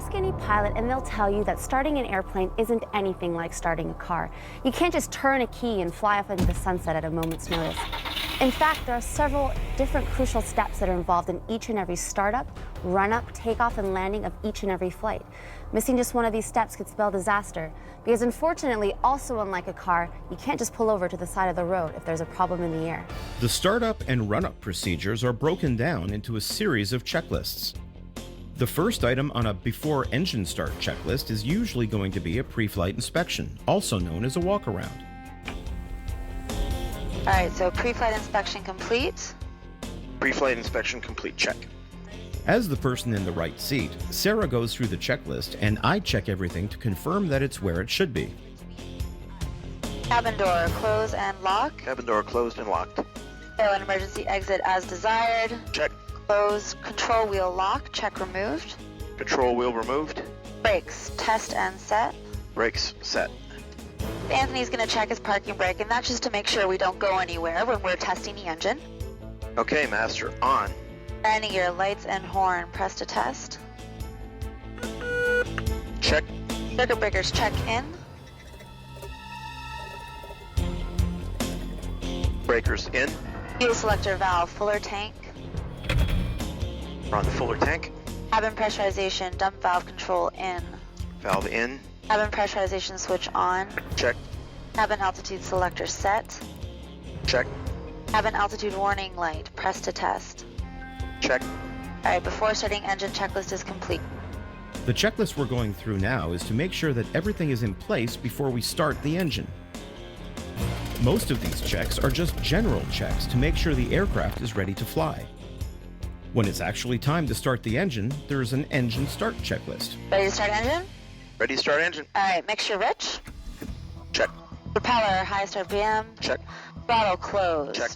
Ask any pilot and they'll tell you that starting an airplane isn't anything like starting a car. You can't just turn a key and fly off into the sunset at a moment's notice. In fact, there are several different crucial steps that are involved in each and every startup, run-up, takeoff, and landing of each and every flight. Missing just one of these steps could spell disaster, because unfortunately, also unlike a car, you can't just pull over to the side of the road if there's a problem in the air. The startup and run-up procedures are broken down into a series of checklists. The first item on a before engine start checklist is usually going to be a pre-flight inspection, also known as a walk-around. All right, so pre-flight inspection complete. Pre-flight inspection complete, check. As the person in the right seat, Sarah goes through the checklist and I check everything to confirm that it's where it should be. Cabin door close and lock. Cabin door closed and locked. Show an emergency exit as desired. Check. Close control wheel lock, check removed. Control wheel removed. Brakes, test and set. Brakes set. Anthony's gonna check his parking brake, and that's just to make sure we don't go anywhere when we're testing the engine. Okay, master, on. Landing gear, lights and horn, press to test. Check. Circuit breakers, check in. Breakers in. Fuel selector valve, fuller tank. We're on the fuller tank. Cabin pressurization, dump valve control in. Valve in. Cabin pressurization switch on. Check. Cabin altitude selector set. Check. Cabin altitude warning light, press to test. Check. All right, before starting engine checklist is complete. The checklist we're going through now is to make sure that everything is in place before we start the engine. Most of these checks are just general checks to make sure the aircraft is ready to fly. When it's actually time to start the engine, there's an engine start checklist. Ready to start engine? Ready to start engine. All right, mixture rich. Check. Propeller, highest RPM. Check. Throttle closed. Check.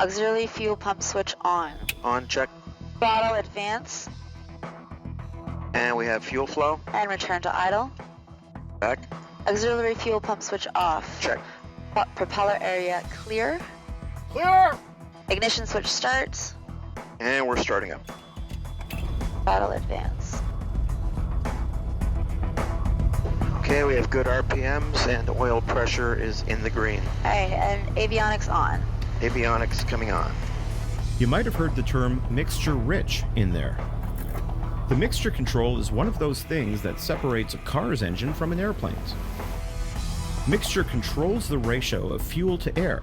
Auxiliary fuel pump switch on. On, check. Throttle advance. And we have fuel flow. And return to idle. Back. Auxiliary fuel pump switch off. Check. Propeller area clear. Clear! Ignition switch starts. And we're starting up. Throttle advance. Okay, we have good RPMs and oil pressure is in the green. All right, and avionics on. Avionics coming on. You might have heard the term mixture rich in there. The mixture control is one of those things that separates a car's engine from an airplane's. Mixture controls the ratio of fuel to air.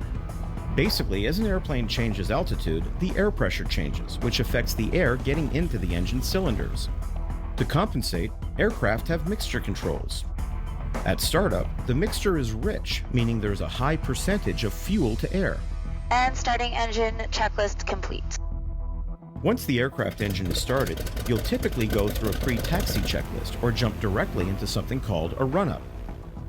Basically, as an airplane changes altitude, the air pressure changes, which affects the air getting into the engine cylinders. To compensate, aircraft have mixture controls. At startup, the mixture is rich, meaning there's a high percentage of fuel to air. And starting engine checklist complete. Once the aircraft engine is started, you'll typically go through a pre-taxi checklist or jump directly into something called a run-up.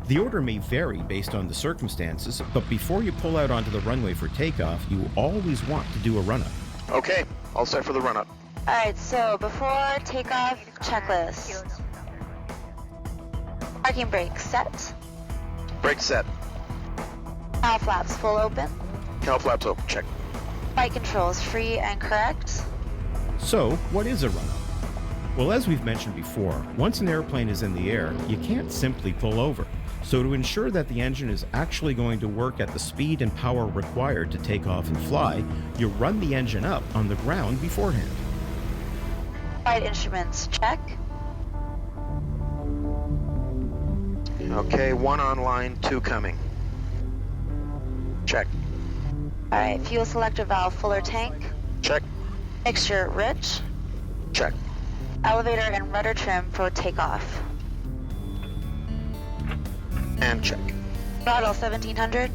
The order may vary based on the circumstances, but before you pull out onto the runway for takeoff, you always want to do a run-up. Okay, all set for the run-up. All right, so before takeoff checklist. Parking brake set. Brake set. Cowl flaps full open. Cowl flaps open, check. Flight controls free and correct. So, what is a run-up? Well, as we've mentioned before, once an airplane is in the air, you can't simply pull over. So to ensure that the engine is actually going to work at the speed and power required to take off and fly, you run the engine up on the ground beforehand. Flight instruments check. Okay, 1 online, 2 coming. Check. All right, fuel selector valve fuller tank. Check. Mixture rich. Check. Elevator and rudder trim for takeoff. And check. Throttle 1700.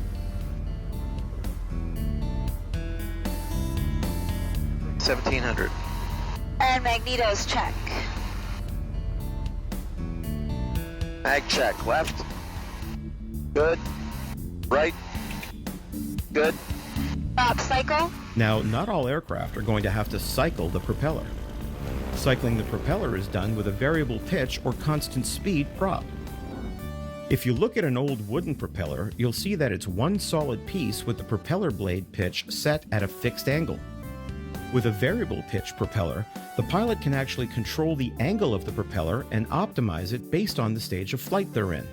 1700. And magnetos check. Mag check. Left. Good. Right. Good. Stop cycle. Now, not all aircraft are going to have to cycle the propeller. Cycling the propeller is done with a variable pitch or constant speed prop. If you look at an old wooden propeller, you'll see that it's one solid piece with the propeller blade pitch set at a fixed angle. With a variable pitch propeller, the pilot can actually control the angle of the propeller and optimize it based on the stage of flight they're in.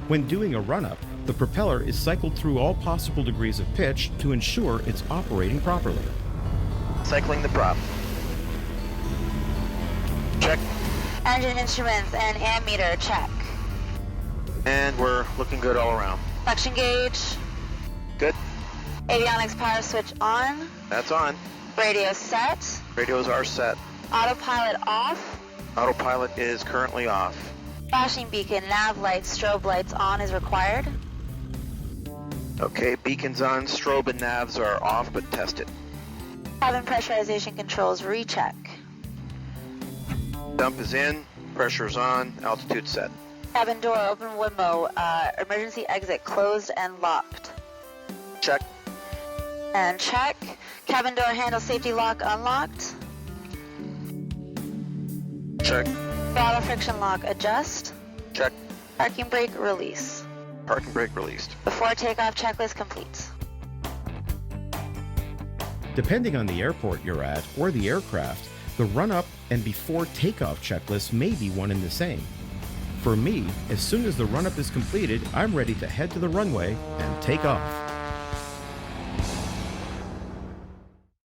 When doing a run-up, the propeller is cycled through all possible degrees of pitch to ensure it's operating properly. Cycling the prop. Check. Engine instruments and ammeter check. And we're looking good all around. Suction gauge. Good. Avionics power switch on. That's on. Radio set. Radios are set. Autopilot off. Autopilot is currently off. Flashing beacon, nav lights, strobe lights on is required. Okay, beacons on, strobe and navs are off but tested. Cabin pressurization controls recheck. Dump is in, pressure's on, altitude set. Cabin door open WMO, emergency exit closed and locked. Check. And check. Cabin door handle safety lock unlocked. Check. Throttle friction lock adjust. Check. Parking brake release. Parking brake released. Before takeoff checklist complete. Depending on the airport you're at or the aircraft, the run-up and before takeoff checklist may be one and the same. For me, as soon as the run-up is completed, I'm ready to head to the runway and take off.